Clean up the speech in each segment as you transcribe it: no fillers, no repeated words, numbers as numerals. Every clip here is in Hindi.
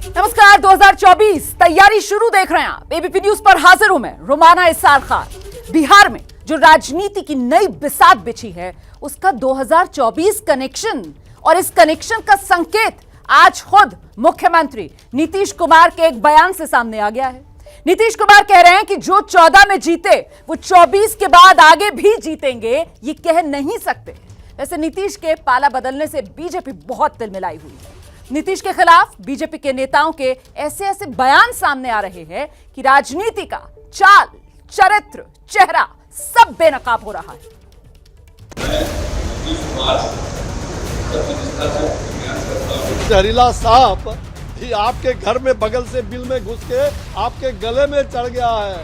नमस्कार। 2024 तैयारी शुरू देख रहे हैं आप। एबीपी न्यूज पर हाजिर हूं मैं रुमाना इस्सार खान। बिहार में जो राजनीति की नई बिसात बिछी है उसका 2024 कनेक्शन, और इस कनेक्शन का संकेत आज खुद मुख्यमंत्री नीतीश कुमार के एक बयान से सामने आ गया है। नीतीश कुमार कह रहे हैं कि जो 14 में जीते वो 24 के बाद आगे भी जीतेंगे, ये कह नहीं सकते। वैसे नीतीश के पाला बदलने से बीजेपी बहुत तिलमिलाई हुई है। नीतीश के खिलाफ बीजेपी के नेताओं के ऐसे ऐसे बयान सामने आ रहे हैं कि राजनीति का चाल, चरित्र, चेहरा सब बेनकाब हो रहा है। जहरीला सांप ही आपके घर में बगल से बिल में घुस के आपके गले में चढ़ गया है।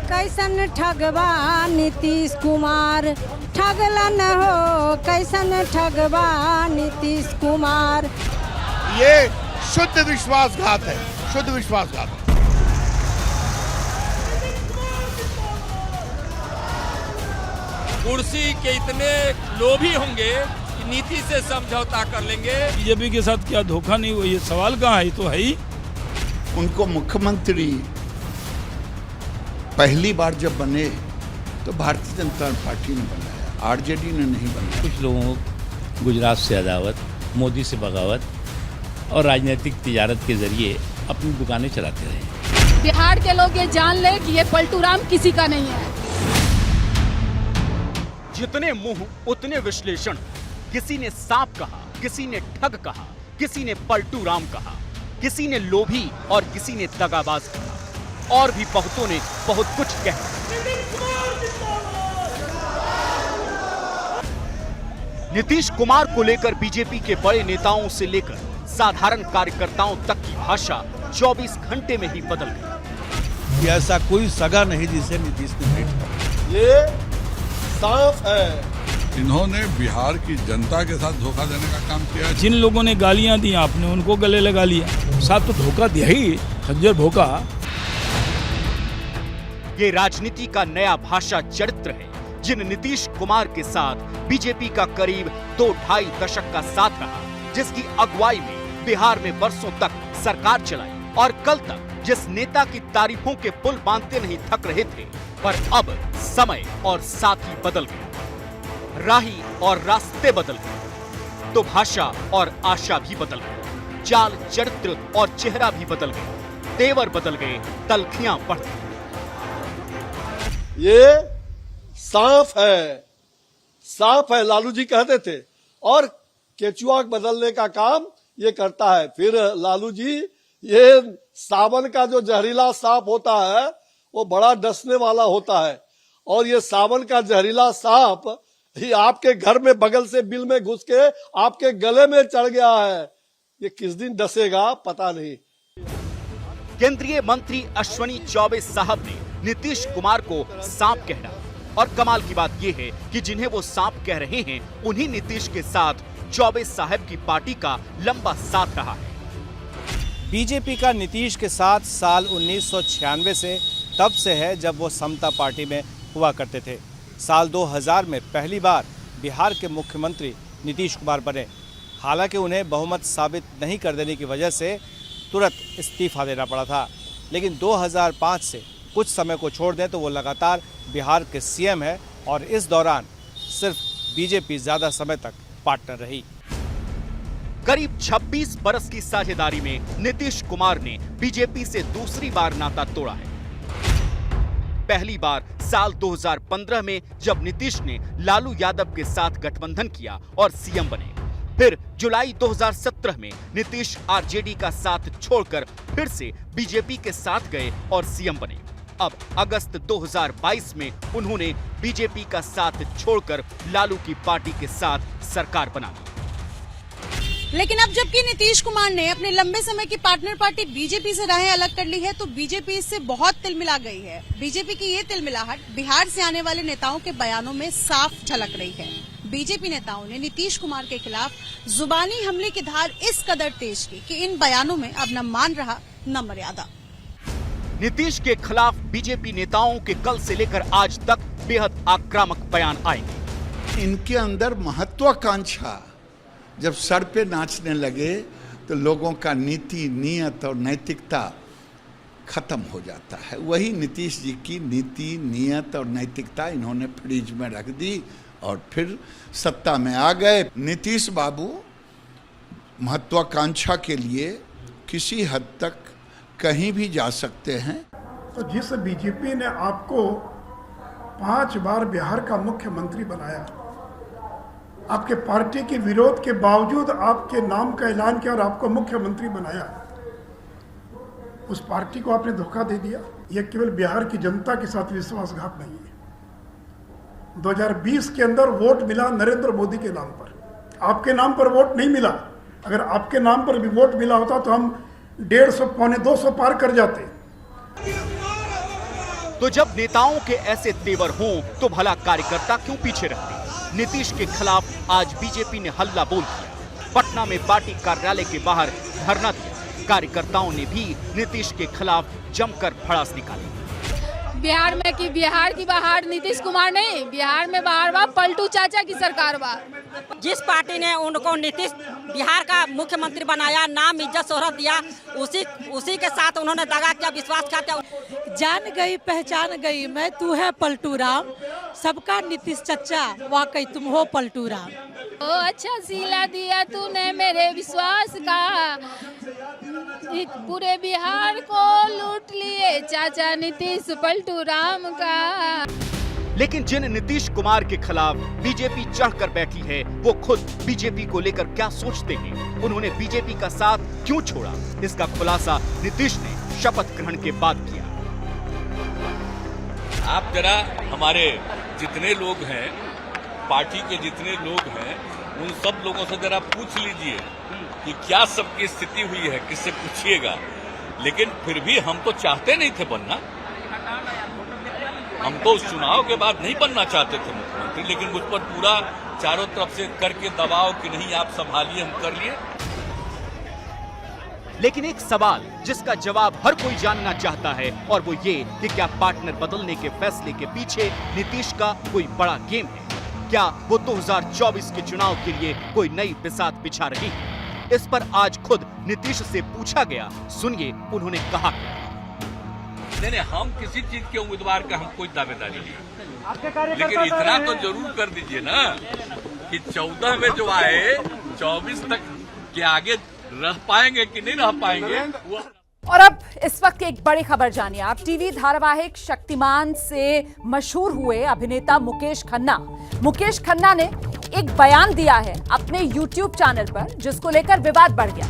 कैसन ठगवा नीतीश कुमार, ठगला न हो कैसन ठगवा नीतीश कुमार। ये शुद्ध विश्वासघात है, शुद्ध विश्वासघात है। कुर्सी के इतने लोभी होंगे कि नीति से समझौता कर लेंगे। बीजेपी के साथ क्या धोखा नहीं हुआ, ये सवाल कहाँ है? तो है ही। उनको मुख्यमंत्री पहली बार जब बने तो भारतीय जनता पार्टी ने बनाया, आरजेडी ने नहीं बनाया। कुछ लोगों को गुजरात से अदावत, मोदी से बगावत और राजनीतिक तिजारत के जरिए अपनी दुकानें चलाते रहे। बिहार के लोग ये जान ले कि ये पलटू राम किसी का नहीं है। जितने मुंह उतने विश्लेषण। किसी ने सांप कहा, किसी ने ठग कहा, किसी ने पलटू राम कहा, किसी ने लोभी और किसी ने दगाबाज कहा, और भी बहुतों ने बहुत कुछ कहा। नीतीश कुमार को लेकर बीजेपी के बड़े नेताओं से लेकर साधारण कार्यकर्ताओं तक की भाषा 24 घंटे में ही बदल गई। ऐसा कोई सगा नहीं जिसे नीतीश ने भेंट किया। ये सांप है। इन्होंने बिहार की जनता के साथ धोखा देने का काम किया। जिन लोगों ने गालियां दी आपने उनको गले लगा लिया। साथ तो धोखा दिया ही, खंजर भोका। ये राजनीति का नया भाषा चरित्र है जिन नीतीश कुमार के साथ बीजेपी का करीब 2-2.5 दशक का साथ रहा, जिसकी अगुवाई में बिहार में बरसों तक सरकार चलाई, और कल तक जिस नेता की तारीफों के पुल बांधते नहीं थक रहे थे, पर अब समय और साथी बदल गए, राही और रास्ते बदल गए, तो भाषा और आशा भी बदल गई, चाल, चरित्र और चेहरा भी बदल गए, तेवर बदल गए, तलखियां बढ़ गई। ये सांप है, सांप है लालू जी कहते थे, और केचुआ बदलने का काम ये करता है। फिर लालू जी, ये सावन का जो जहरीला सांप होता है वो बड़ा डसने वाला होता है, और ये सावन का जहरीला सांप ही आपके घर में बगल से बिल में घुस के आपके गले में चढ़ गया है। ये किस दिन डसेगा पता नहीं। केंद्रीय मंत्री अश्विनी चौबे साहब ने नीतीश कुमार को सांप कह डाला, और कमाल की बात यह है कि जिन्हें वो सांप कह रहे हैं उन्हीं नीतीश के साथ चौबे साहब की पार्टी का लंबा साथ रहा है। बीजेपी का नीतीश के साथ साल 1996 से तब से है जब वो समता पार्टी में हुआ करते थे। साल 2000 में पहली बार बिहार के मुख्यमंत्री नीतीश कुमार बने। हालांकि उन्हें बहुमत साबित नहीं कर देने की वजह से तुरंत इस्तीफा देना पड़ा था, लेकिन 2005 से कुछ समय को छोड़ दें तो वो लगातार बिहार के सीएम है, और इस दौरान सिर्फ बीजेपी ज्यादा समय तक पार्टनर रही। करीब 26 बरस की साझेदारी में नीतीश कुमार ने बीजेपी से दूसरी बार नाता तोड़ा है। पहली बार साल 2015 में जब नीतीश ने लालू यादव के साथ गठबंधन किया और सीएम बने। फिर जुलाई 2017 में नीतीश आरजेडी का साथ छोड़कर फिर से बीजेपी के साथ गए और सीएम बने। अब अगस्त 2022 में उन्होंने बीजेपी का साथ छोड़कर लालू की पार्टी के साथ सरकार बना ली। लेकिन अब जबकि नीतीश कुमार ने अपने लंबे समय की पार्टनर पार्टी बीजेपी से राहें अलग कर ली है, तो बीजेपी इससे बहुत तिलमिला गई है। बीजेपी की ये तिलमिलाहट बिहार से आने वाले नेताओं के बयानों में साफ झलक रही है। बीजेपी नेताओं ने नीतीश कुमार के खिलाफ जुबानी हमले की धार इस कदर तेज की कि इन बयानों में अब न मान रहा न मर्यादा। नीतीश के खिलाफ बीजेपी नेताओं के कल से लेकर आज तक बेहद आक्रामक बयान आएंगे। इनके अंदर महत्वाकांक्षा जब सर पे नाचने लगे तो लोगों का नीति, नियत और नैतिकता खत्म हो जाता है। वही नीतीश जी की नीति, नियत और नैतिकता इन्होंने फ्रीज में रख दी और फिर सत्ता में आ गए। नीतीश बाबू महत्वाकांक्षा के लिए किसी हद तक कहीं भी जा सकते हैं। तो जिस बीजेपी ने आपको 5 बार बिहार का मुख्यमंत्री बनाया, आपके पार्टी के विरोध के बावजूद आपके नाम का ऐलान किया और आपको मुख्यमंत्री बनाया, उस पार्टी को आपने धोखा दे दिया। यह केवल बिहार की जनता के साथ विश्वासघात नहीं है। 2020 के अंदर वोट मिला नरेंद्र मोदी के नाम पर, आपके नाम पर वोट नहीं मिला। अगर आपके नाम पर भी वोट मिला होता तो हम 150 पौने 200 पार कर जाते। तो जब नेताओं के ऐसे तेवर हों तो भला कार्यकर्ता क्यों पीछे रहते? नीतीश के खिलाफ आज बीजेपी ने हल्ला बोल किया। पटना में पार्टी कार्यालय के बाहर धरना दिया। कार्यकर्ताओं ने भी नीतीश के खिलाफ जमकर भड़ास निकाली। बिहार में कि बिहार की बाहर नीतीश कुमार नहीं, बिहार में बाहर बा पलटू चाचा की सरकार बा। जिस पार्टी ने उनको नीतीश बिहार का मुख्यमंत्री बनाया, नाम इज्जत शोहरत दिया, उसी के साथ उन्होंने दगा किया, विश्वासघात किया। जान गई पहचान गई मैं, तू है पलटू राम, सबका नीतीश चचा, वाकई तुम हो पलटू राम। ओ अच्छा सिला दिया तूने मेरे विश्वास का, पूरे बिहार को लूट लिए चाचा नीतीश पलटू राम का। लेकिन जिन नीतीश कुमार के खिलाफ बीजेपी चढ़कर बैठी है, वो खुद बीजेपी को लेकर क्या सोचते हैं, उन्होंने बीजेपी का साथ क्यों छोड़ा, इसका खुलासा नीतीश ने शपथ ग्रहण के बाद किया। आप जरा हमारे जितने लोग हैं, पार्टी के जितने लोग हैं, उन सब लोगों से जरा पूछ लीजिए कि क्या सबकी स्थिति हुई है, किससे पूछिएगा। लेकिन फिर भी हम तो चाहते नहीं थे बनना, हम तो उस चुनाव के बाद नहीं बनना चाहते थे मुख्यमंत्री, लेकिन मुझ पर पूरा चारों तरफ से करके दबाव कि नहीं आप संभालिए, हम कर लिए। लेकिन एक सवाल जिसका जवाब हर कोई जानना चाहता है, और वो ये कि क्या पार्टनर बदलने के फैसले के पीछे नीतीश का कोई बड़ा गेम है? क्या वो 2024 के चुनाव के लिए कोई नई बिसात बिछा रही है? इस पर आज खुद नीतीश से पूछा गया, सुनिए उन्होंने कहा। नहीं, हम किसी चीज के उम्मीदवार का हम कोई दावेदारी नहीं, लेकिन इतना तो जरूर कर दीजिए ना कि 14 में जो आए 24 तक के आगे रह पाएंगे कि नहीं रह पाएंगे। और अब इस वक्त की एक बड़ी खबर जानिए आप। टीवी धारावाहिक शक्तिमान से मशहूर हुए अभिनेता मुकेश खन्ना ने एक बयान दिया है अपने YouTube चैनल पर, जिसको लेकर विवाद बढ़ गया।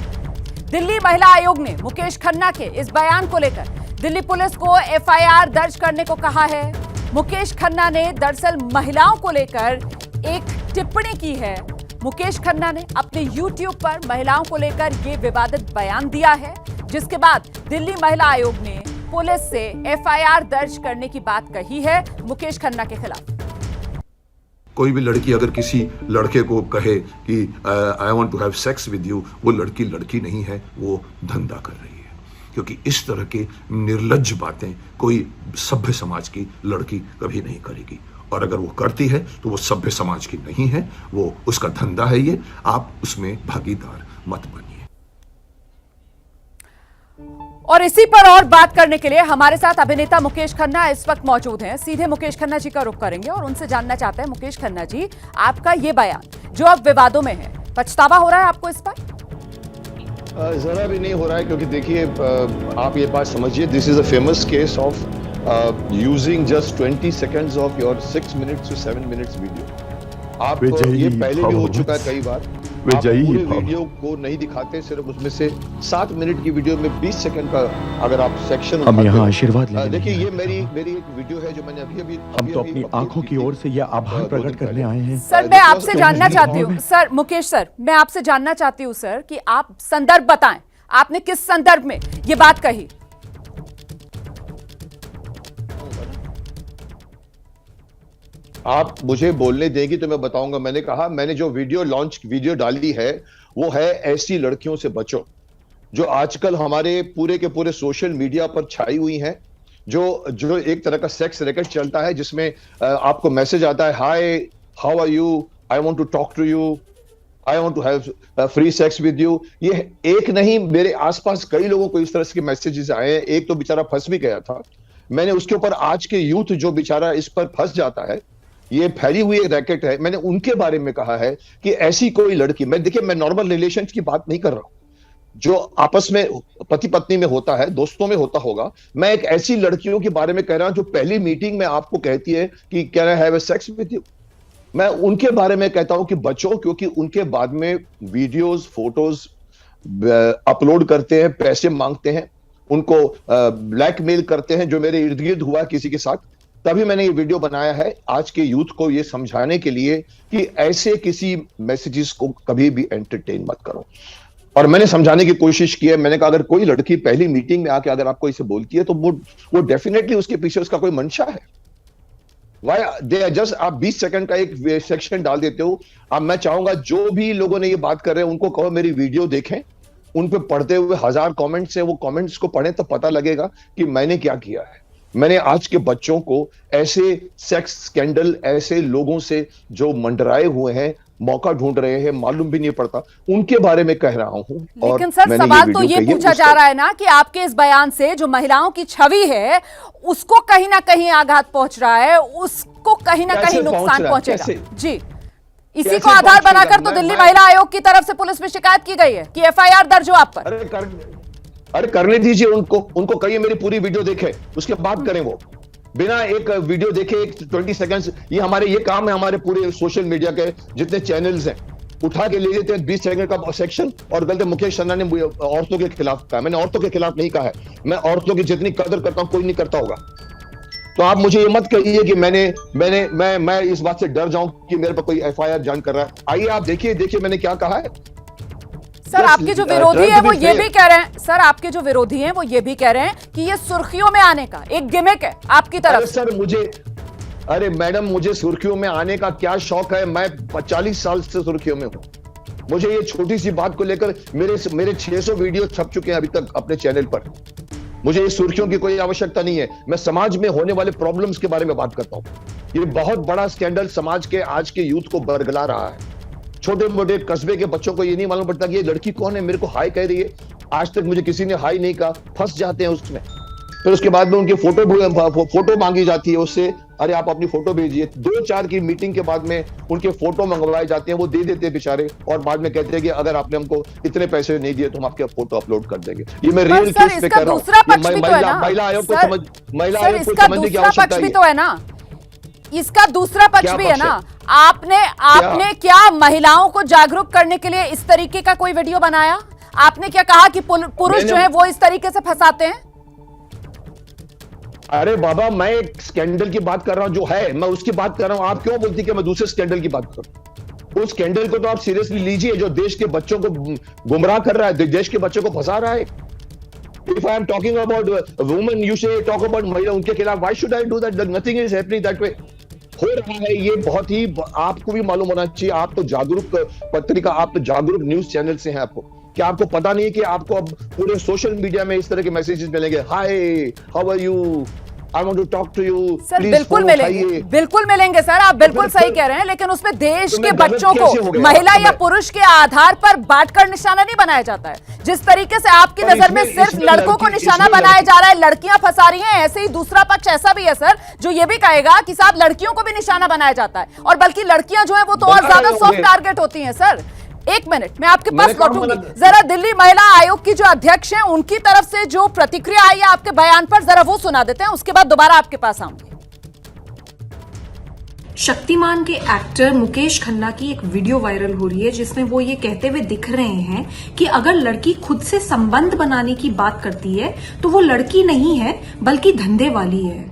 दिल्ली महिला आयोग ने मुकेश खन्ना के इस बयान को लेकर दिल्ली पुलिस को FIR दर्ज करने को कहा है। मुकेश खन्ना ने दरअसल महिलाओं को लेकर एक टिप्पणी की है। मुकेश खन्ना ने अपने YouTube पर महिलाओं को लेकर ये विवादित बयान दिया है, जिसके बाद दिल्ली महिला आयोग ने पुलिस से FIR दर्ज करने की बात कही है मुकेश खन्ना के खिलाफ। कोई भी लड़की अगर किसी लड़के को कहे कि I want to have sex with you, वो लड़की नहीं है, वो धंधा कर रही है। क्योंकि इस तरह की निर्लज्ज बातें कोई सभ्य समाज की लड़की कभी नहीं करेगी, और अगर वो करती है तो वो सभ्य समाज की नहीं है, वो उसका धंधा है। ये आप उसमें भागीदार मत बनिए। और इसी पर और बात करने के लिए हमारे साथ अभिनेता मुकेश खन्ना इस वक्त मौजूद हैं। सीधे मुकेश खन्ना जी का रुख करेंगे और उनसे जानना चाहते हैं, मुकेश खन्ना जी, आपका ये बयान जो अब विवादों में है, पछतावा हो रहा है आपको इस पर? जरा भी नहीं हो रहा है, क्योंकि देखिए आप ये बात समझिए, this is a famous case of using just 20 seconds of your 6 minutes to 7 minutes video. आप ये पहले भी हो चुका है कई बार, आप पूरे वीडियो को नहीं दिखाते, सिर्फ उसमें से 7 मिनट की वीडियो में 20 सेकंड का अगर आप सेक्शन हम यहाँ आशीर्वाद लेंगे। देखिए ये मेरी एक वीडियो है जो मैंने अभी हम तो अपनी आंखों की ओर से यह आभार प्रकट करने आए हैं। सर मैं आपसे जानना चाहती हूँ, सर मुकेश सर, मैं आपसे जानना चाहती हूँ सर कि आप संदर्भ बताएं, आपने किस संदर्भ में ये बात कही? आप मुझे बोलने देंगी तो मैं बताऊंगा। मैंने कहा, मैंने जो वीडियो डाली है वो है ऐसी लड़कियों से बचो, जो आजकल हमारे पूरे के पूरे सोशल मीडिया पर छाई हुई हैं, जो एक तरह का सेक्स रैकेट चलता है, जिसमें आपको मैसेज आता है, hi how are you, I want to talk to you, I want to have free sex with you. ये एक नहीं, मेरे आसपास कई लोगों को इस तरह के मैसेजेस आए हैं। एक तो बेचारा फंस भी गया था, मैंने उसके ऊपर, आज के यूथ जो बेचारा इस पर फंस जाता है, ये फैली हुई एक रैकेट है, मैंने उनके बारे में कहा है कि ऐसी कोई लड़की, मैं नॉर्मल रिलेशन की बात नहीं कर रहा हूं, जो आपस में पति पत्नी में होता है, दोस्तों में होता होगा, मैं एक ऐसी लड़कियों के बारे में कह रहा हूं जो पहली मीटिंग में आपको कहती है कि can I have a sex with you. मैं उनके बारे में कहता हूं कि बचो, क्योंकि उनके बाद में वीडियोस, फोटोज अपलोड करते हैं, पैसे मांगते हैं, उनको ब्लैकमेल करते हैं, जो मेरे इर्द गिर्द हुआ किसी के साथ। तभी मैंने ये वीडियो बनाया है, आज के यूथ को ये समझाने के लिए कि ऐसे किसी मैसेजेस को कभी भी एंटरटेन मत करो। और मैंने समझाने की कोशिश की है, मैंने कहा अगर कोई लड़की पहली मीटिंग में आके अगर आपको इसे बोलती है तो वो डेफिनेटली उसके पीछे उसका कोई मंशा है। वाई दे जस्ट, आप 20 सेकंड का एक सेक्शन डाल देते हो। अब मैं चाहूंगा जो भी लोगों ने ये बात कर रहे हैं उनको कहो मेरी वीडियो देखें, उन पे पढ़ते हुए 1000 कमेंट्स हैं, वो कमेंट्स को पढ़ें तो पता लगेगा कि मैंने क्या किया है। मैंने आज के बच्चों को ऐसे सेक्स स्कैंडल, ऐसे लोगों से जो मंडराए हुए हैं, मौका ढूंढ रहे हैं, मालूम भी नहीं पड़ता, उनके बारे में कह रहा हूं। लेकिन सर सवाल तो ये पूछा जा रहा है ना कि आपके इस बयान से जो महिलाओं की छवि है उसको कहीं ना कहीं आघात पहुंच रहा है, उसको कहीं ना कहीं नुकसान पहुंचेगा। जी, इसी को आधार बनाकर तो दिल्ली महिला आयोग की तरफ से पुलिस में शिकायत की गई है कि एफआईआर दर्ज हो आप पर। अरे करने दीजिए उनको कहिए मेरी पूरी वीडियो देखे, उसके बाद करें। वो बिना एक वीडियो देखे 20 सेकंड्स, ये काम है हमारे पूरे सोशल मीडिया के जितने चैनल्स हैं, उठा के ले लेते हैं 20 सेकंड का सेक्शन और गलत। मुकेश खन्ना ने औरतों के खिलाफ कहा, मैंने औरतों के खिलाफ नहीं कहा है, मैं औरतों की जितनी कदर करता हूं कोई नहीं करता होगा। तो आप मुझे ये मत कहिए कि मैं इस बात से डर जाऊं कि मेरे पर कोई एफआईआर जान कर रहा है। आइए आप देखिए मैंने क्या कहा है। सर आपके जो विरोधी हैं वो ये भी कह रहे हैं, सर आपके जो विरोधी हैं वो ये भी कह रहे हैं कि ये सुर्खियों में आने का एक गिमिक है आपकी तरफ। अरे मैडम, मुझे सुर्खियों में आने का क्या शौक है, मैं 40 साल से सुर्खियों में हूं। मुझे ये छोटी सी बात को लेकर मेरे 600 वीडियो छप चुके हैं अभी तक अपने चैनल पर। मुझे ये सुर्खियों की कोई आवश्यकता नहीं है, मैं समाज में होने वाले प्रॉब्लम्स के बारे में बात करता हूं। ये बहुत बड़ा स्कैंडल समाज के आज के यूथ को बरगला रहा है। छोटे मोटे कस्बे के बच्चों को ये नहीं मालूम पड़ता कि ये लड़की कौन है, मेरे को हाई कह रही है, आज तक मुझे किसी ने हाई नहीं कहा, फंस जाते हैं उसमें। फिर उसके बाद में उनकी फोटो मांगी जाती है उससे, अरे आप अपनी फोटो भेजिए। 2-4 की मीटिंग के बाद में उनके फोटो मंगवाए जाते हैं, वो दे देते हैं बेचारे, और बाद में कहते हैं कि अगर आपने हमको इतने पैसे नहीं दिए तो हम आपके फोटो अपलोड कर देंगे। ये मैं रियल केस पे कर रहा हूँ। महिला आयोग को समझने की आवश्यकता भी तो है ना, इसका दूसरा पक्ष भी है ना। आपने क्या महिलाओं को जागरूक करने के लिए इस तरीके का कोई वीडियो बनाया? आपने क्या कहा कि पुरुष जो है वो इस तरीके से फंसाते हैं? अरे बाबा, मैं एक स्कैंडल की बात कर रहा हूं जो है, मैं उसकी बात कर रहा हूं। आप क्यों बोलती कि मैं दूसरे स्कैंडल की बात करूं? उस स्कैंडल को तो आप सीरियसली लीजिए जो देश के बच्चों को गुमराह कर रहा है, देश के बच्चों को फंसा रहा है। If I am talking about women, you say talk about महिला, उनके खिलाफ। Why should I do that? Nothing is happening that way. हो रहा है ये बहुत ही, आपको भी मालूम होना चाहिए। आप तो जागरूक पत्रिका, आप तो जागरूक न्यूज चैनल से हैं। आपको क्या आपको पता नहीं है कि आपको अब पूरे सोशल मीडिया में इस तरह के मैसेजेस मिलेंगे? Hi, how are you, I want to talk to you. Sir बिल्कुल मिलेंगे, बिल्कुल मिलेंगे सर, आप बिल्कुल सही कह रहे हैं। लेकिन उसमें देश के बच्चों को महिला या पुरुष के आधार पर बांटकर निशाना नहीं बनाया जाता है। जिस तरीके से आपकी नजर में सिर्फ लड़कों को निशाना बनाया जा रहा है, लड़कियां फंसा रही हैं, ऐसे ही दूसरा पक्ष ऐसा भी है सर जो ये भी कहेगा कि साहब लड़कियों को भी निशाना बनाया जाता है, और बल्कि लड़कियां जो है वो तो और ज्यादा सॉफ्ट टारगेट होती हैं। सर एक मिनट, मैं आपके पास लौटूंगी। जरा दिल्ली महिला आयोग की जो अध्यक्ष हैं उनकी तरफ से जो प्रतिक्रिया आई है आपके बयान पर, जरा वो सुना देते हैं, उसके बाद दोबारा आपके पास आऊंगी। शक्तिमान के एक्टर मुकेश खन्ना की एक वीडियो वायरल हो रही है जिसमें वो ये कहते हुए दिख रहे हैं कि अगर लड़की खुद से संबंध बनाने की बात करती है तो वो लड़की नहीं है बल्कि धंधे वाली है।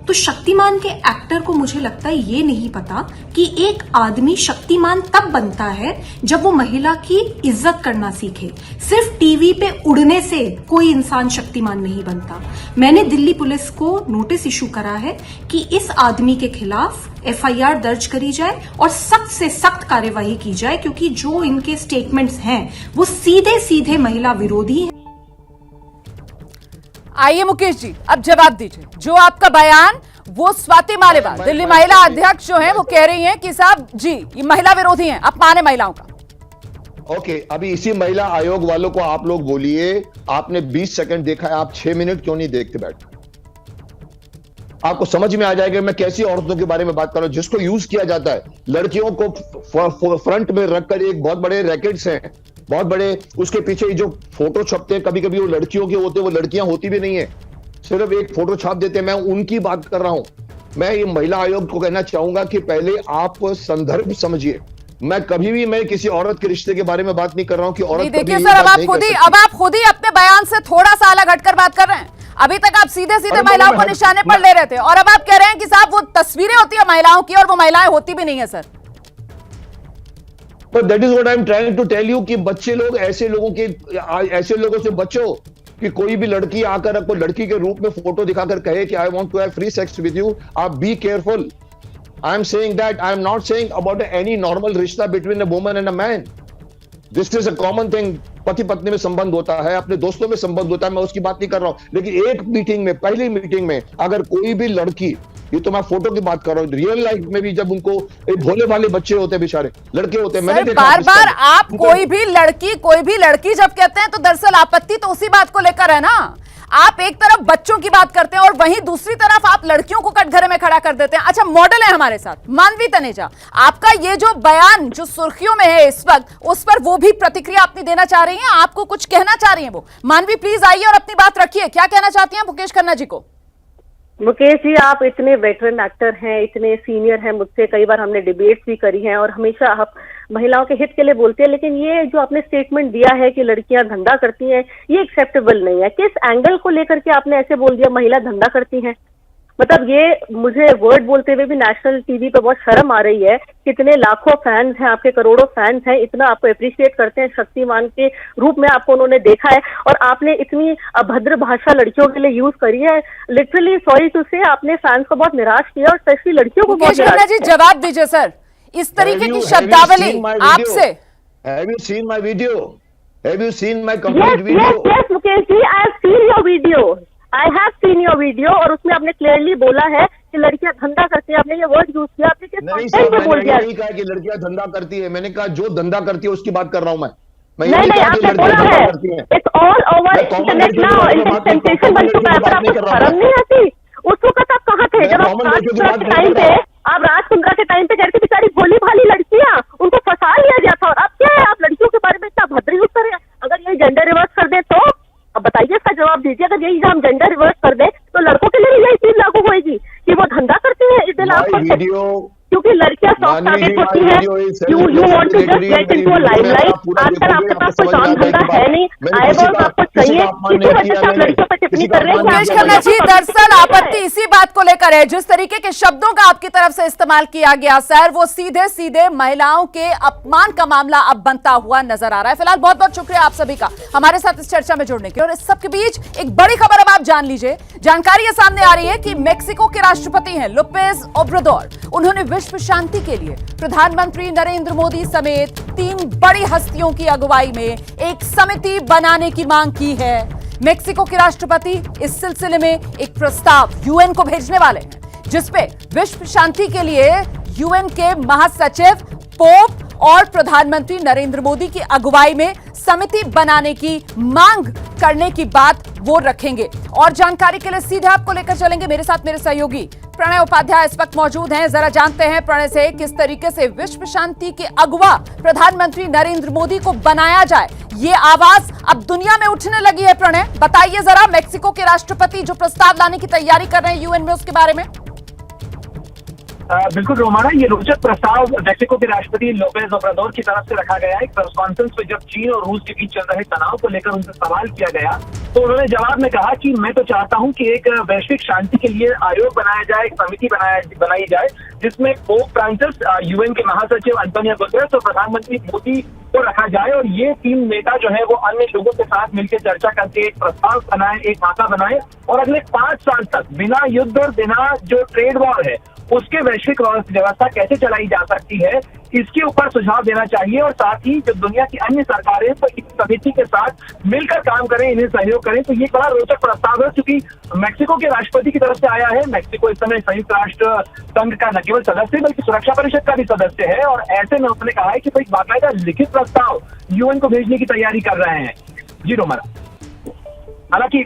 तो शक्तिमान के एक्टर को मुझे लगता है ये नहीं पता कि एक आदमी शक्तिमान तब बनता है जब वो महिला की इज्जत करना सीखे। सिर्फ टीवी पे उड़ने से कोई इंसान शक्तिमान नहीं बनता। मैंने दिल्ली पुलिस को नोटिस इशू करा है कि इस आदमी के खिलाफ एफआईआर दर्ज करी जाए और सख्त से सख्त कार्यवाही की जाए, क्योंकि जो इनके स्टेटमेंट्स हैं वो सीधे सीधे महिला विरोधी हैं। आइए मुकेश जी, अब जवाब दीजिए। जो आपका बयान वो स्वाति मालेवाल दिल्ली महिला अध्यक्ष जो है वो कह रही हैं कि साहब जी ये महिला विरोधी हैं, अपमाने महिलाओं का। ओके, अभी इसी महिला आयोग वालों को आप लोग बोलिए, आपने 20 सेकंड देखा है, आप 6 मिनट क्यों नहीं देखते बैठ? आपको समझ में आ जाएगा मैं कैसी औरतों के बारे में बात कर रहा हूं, जिसको यूज किया जाता है। लड़कियों को फ्रंट में रखकर एक बहुत बड़े रैकेट्स हैं, बहुत बड़े, उसके पीछे जो फोटो छपते हैं, कभी कभी वो लड़कियों के होते हैं, वो लड़कियां होती भी नहीं है, सिर्फ एक फोटो छाप देते हैं। मैं उनकी बात कर रहा हूं। मैं ये महिला आयोग को कहना चाहूंगा कि पहले आप संदर्भ समझिए। मैं कभी भी मैं किसी औरत के रिश्ते के बारे में बात नहीं कर रहा हूं कि औरत। देखिए सर, अब आप खुद ही अपने बयान से थोड़ा सा अलग हटकर बात कर रहे हैं। अभी तक आप सीधे सीधे महिलाओं को निशाने पर ले रहे थे और अब आप कह रहे हैं कि साहब वो तस्वीरें होती है महिलाओं की और वो महिलाएं होती भी नहीं है sir. But that is what I am trying to tell you कि बच्चे लोग ऐसे लोगों से बचो कि कोई भी लड़की आकर आपको लड़की के रूप में फोटो दिखाकर कहे कि I want to have free sex with you, आप be careful. I am saying that, I am not saying about any normal रिश्ता between a woman and a man. This is a common thing. पति पत्नी में संबंध होता है, अपने दोस्तों में संबंध होता है, मैं उसकी बात नहीं कर रहा हूं। लेकिन एक मीटिंग में, पहली मीटिंग में अगर कोई भी लड़की, ये तो मैं फोटो की बात कर रहा हूँ, रियल लाइफ में भी जब उनको भोले भाले बच्चे होते हैं, बेचारे लड़के होते हैं, मैंने देखा बार बार आप कोई भी लड़की जब कहते हैं तो दरअसल आपत्ति तो उसी बात को लेकर है ना। आप एक तरफ बच्चों की बात करते हैं और वहीं दूसरी तरफ आप लड़कियों को कटघरे में खड़ा कर देते हैं। अच्छा, मॉडल है हमारे साथ मानवी तनेजा, आपका ये जो बयान जो सुर्खियों में है इस वक्त, उस पर वो भी प्रतिक्रिया अपनी देना चाह रही हैं, आपको कुछ कहना चाह रही हैं वो। मानवी प्लीज आइए और अपनी बात रखिए, क्या कहना चाहती हैं मुकेश खन्ना जी को? मुकेश जी, आप इतने वेटरन एक्टर हैं, इतने सीनियर हैं, मुझसे कई बार हमने डिबेट्स भी करी हैं और हमेशा आप महिलाओं के हित के लिए बोलते हैं, लेकिन ये जो आपने स्टेटमेंट दिया है कि लड़कियां धंधा करती हैं, ये एक्सेप्टेबल नहीं है। किस एंगल को लेकर के आपने ऐसे बोल दिया महिला धंधा करती हैं? मतलब ये मुझे वर्ड बोलते हुए भी नेशनल टीवी पे बहुत शर्म आ रही है। कितने लाखों फैंस हैं आपके, करोड़ों फैंस हैं, इतना आपको अप्रिशिएट करते हैं, शक्तिमान के रूप में आपको उन्होंने देखा है और आपने इतनी अभद्र भाषा लड़कियों के लिए यूज करी है। लिटरली सॉरी टू से, आपने फैंस को बहुत निराश किया और स्पेशली लड़कियों को बहुत निराश किया। जवाब दीजिए सर, इस तरीके की शब्दावली आपसे। Have you seen my video? Have you seen my complete video? Yes, Mukesh ji, I have seen your video. I have seen your video और उसमें आपने क्लियरली बोला है कि लड़कियां धंधा करती हैं। आपने ये वर्ड यूज किया, आपने किस कॉन्टेक्स्ट में बोल दिया? नहीं कहा कि लड़कियां धंधा करती है, मैंने कहा जो धंधा करती है उसकी बात कर रहा हूं मैं। नहीं, आपने बोला है it's all over internet now, sensation बन चुका है, पर आपको शर्म नहीं आती? उस वक्त आप कहाँ थे जब आप राजकुंद्रा के टाइम पे, आप राजकुंद्रा के टाइम पे कहते बेचारी भोली भाली लड़कियां, उनको फंसा लिया गया था और अब क्या है, आप लड़कियों के बारे में इतना भद्र यूज करें? अगर ये जेंडर रिवर्स कर दे तो अब बताइए, इसका जवाब दीजिए। अगर यही हम जेंडर रिवर्स कर दे तो लड़कों के लिए यही चीज लागू होगी कि वो धंधा करते हैं। इस दिन आप क्योंकि लड़कियां सॉफ्ट टारगेट होती हैं, you want to just get into a limelight. आजकल आपके पास कोई काम धंधा है नहीं, आईबॉल आपको चाहिए, इसी वजह से आप लड़कियों पर टिप्पणी कर रहे हैं। मुकेश खन्ना जी, दरअसल आपत्ति इसी बात को लेकर है, जिस तरीके के शब्दों का आपकी तरफ से इस्तेमाल किया गया सर, वो सीधे सीधे महिलाओं के अपमान का मामला अब बनता हुआ नजर आ रहा है। फिलहाल बहुत बहुत शुक्रिया आप सभी का हमारे साथ इस चर्चा में जुड़ने के। और इस सब के बीच एक बड़ी खबर अब आप जान लीजिए। जानकारी ये सामने आ रही है कि मेक्सिको के राष्ट्रपति हैं लोपेज ओब्राडोर, उन्होंने विश्व शांति के लिए प्रधानमंत्री नरेंद्र मोदी समेत 3 बड़ी हस्तियों की अगुवाई में एक समिति बनाने की मांग की है। मेक्सिको के राष्ट्रपति इस सिलसिले में एक प्रस्ताव यूएन को भेजने वाले हैं, जिसपे विश्व शांति के लिए यूएन के महासचिव, पोप और प्रधानमंत्री नरेंद्र मोदी की अगुवाई में समिति बनाने की मांग करने की बात वो रखेंगे। और जानकारी के लिए सीधे आपको लेकर चलेंगे मेरे साथ मेरे सहयोगी प्रणय उपाध्याय इस वक्त मौजूद हैं। जरा जानते हैं प्रणय से किस तरीके से विश्व शांति के अगुवा प्रधानमंत्री नरेंद्र मोदी को बनाया जाए, ये आवाज अब दुनिया में उठने लगी है। प्रणय, बताइए जरा, मेक्सिको के राष्ट्रपति जो प्रस्ताव लाने की तैयारी कर रहे हैं यूएन में, उसके बारे में। बिल्कुल रोमाना, ये रोचक प्रस्ताव मेक्सिको के राष्ट्रपति लोपेज ओब्राडोर की तरफ से रखा गया है। एक प्रेस कॉन्फ्रेंस में जब चीन और रूस के बीच चल रहे तनाव को लेकर उनसे सवाल किया गया तो उन्होंने जवाब में कहा कि मैं तो चाहता हूं कि एक वैश्विक शांति के लिए आयोग बनाया जाए, एक समिति बनाई जाए, जिसमें पोप फ्रांसिस, यूएन के महासचिव एंटोनियो गुतेरेस और प्रधानमंत्री मोदी को रखा जाए और ये 3 नेता जो है वो अन्य लोगों के साथ मिलकर चर्चा करके एक प्रस्ताव बनाए, एक खाका बनाए और अगले 5 साल तक बिना युद्ध और बिना जो ट्रेड वॉर है उसके वैश्विक व्यवस्था कैसे चलाई जा सकती है, इसके ऊपर सुझाव देना चाहिए। और साथ ही जो दुनिया की अन्य सरकारें तो इस समिति के साथ मिलकर काम करें, इन्हें सहयोग करें। तो ये बड़ा रोचक प्रस्ताव है, क्योंकि मैक्सिको के राष्ट्रपति की तरफ से आया है। मैक्सिको इस समय संयुक्त राष्ट्र संघ का न केवल सदस्य बल्कि सुरक्षा परिषद का भी सदस्य है, और ऐसे में उसने कहा है कि कोई बाकायदा लिखित प्रस्ताव यूएन को भेजने की तैयारी कर रहे हैं। जी रोमरा, हालांकि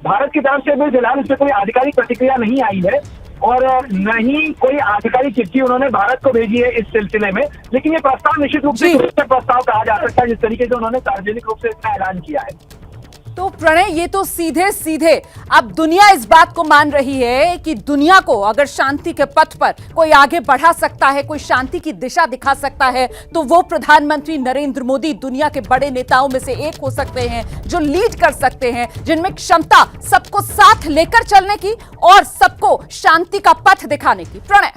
भारत की तरफ से भी फिलहाल इसमें कोई आधिकारिक प्रतिक्रिया नहीं आई है और न ही कोई आधिकारिक चिट्ठी उन्होंने भारत को भेजी है इस सिलसिले में, लेकिन ये प्रस्ताव निश्चित रूप से प्रस्ताव कहा जा सकता है, जिस तरीके से उन्होंने सार्वजनिक रूप से इसका ऐलान किया है। तो प्रणय, ये तो सीधे सीधे अब दुनिया इस बात को मान रही है कि दुनिया को अगर शांति के पथ पर कोई आगे बढ़ा सकता है, कोई शांति की दिशा दिखा सकता है, तो वो प्रधानमंत्री नरेंद्र मोदी दुनिया के बड़े नेताओं में से एक हो सकते हैं, जो लीड कर सकते हैं, जिनमें क्षमता सबको साथ लेकर चलने की और सबको शांति का पथ दिखाने की। प्रणय,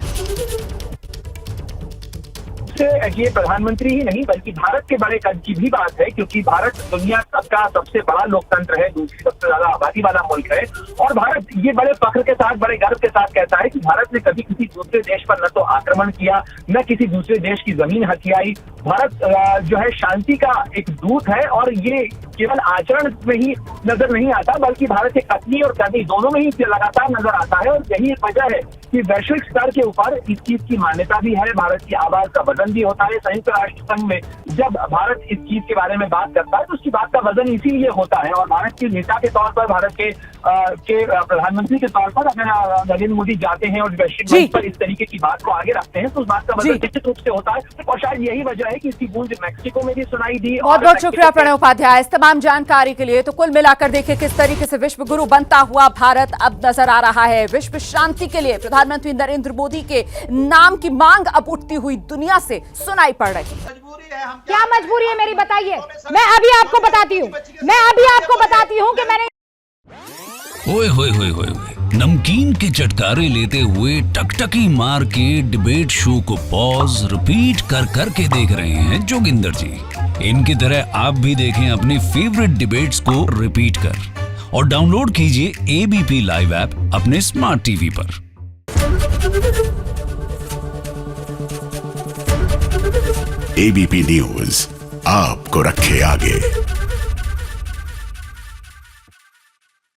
ये प्रधानमंत्री ही नहीं बल्कि भारत के बड़े कद की भी बात है, क्योंकि भारत दुनिया का सबसे बड़ा लोकतंत्र है, दूसरी सबसे ज्यादा आबादी वाला मुल्क है। और भारत ये बड़े फख्र के साथ, बड़े गर्व के साथ कहता है कि भारत ने कभी किसी दूसरे देश पर न तो आक्रमण किया, न किसी दूसरे देश की जमीन हथियाई। भारत जो है शांति का एक दूत है, और ये केवल आचरण में ही नजर नहीं आता बल्कि भारत के कथनी और करनी दोनों में ही लगातार नजर आता है। और यही एक वजह है कि वैश्विक स्तर के ऊपर इस चीज की मान्यता भी है, भारत की आवाज का वजन भी होता है। संयुक्त राष्ट्र संघ में जब भारत इस चीज के बारे में बात करता है तो उसकी बात का वजन इसीलिए होता है। और भारत के नेता के तौर पर, भारत के प्रधानमंत्री के तौर पर अगर नरेंद्र मोदी जाते हैं और वैश्विक मंच पर इस तरीके की बात को आगे रखते हैं तो उस बात का वजन निश्चित रूप से होता है। और शायद यही वजह है कि इसकी गूंज मैक्सिको में भी सुनाई दी। बहुत बहुत शुक्रिया प्रणय उपाध्याय इस तमाम जानकारी के लिए। तो कुल मिलाकर देखिए किस तरीके से विश्व गुरु बनता हुआ भारत अब नजर आ रहा है। विश्व शांति के लिए प्रधानमंत्री नरेंद्र मोदी के नाम की मांग अब उठती हुई दुनिया से सुनाई पड़ रही है। क्या मजबूरी है मेरी, बताइए। मैं अभी आपको बताती हूँ कि मैंने ओए होए होए होए नमकीन के चटकारे लेते हुए टकटकी मार के डिबेट शो को पॉज रिपीट कर करके देख रहे हैं जोगिंदर जी। इनकी तरह आप भी देखें अपनी फेवरेट डिबेट्स को रिपीट कर और डाउनलोड कीजिए एबीपी लाइव ऐप अपने स्मार्ट टीवी पर। एबीपी न्यूज आपको रखे आगे।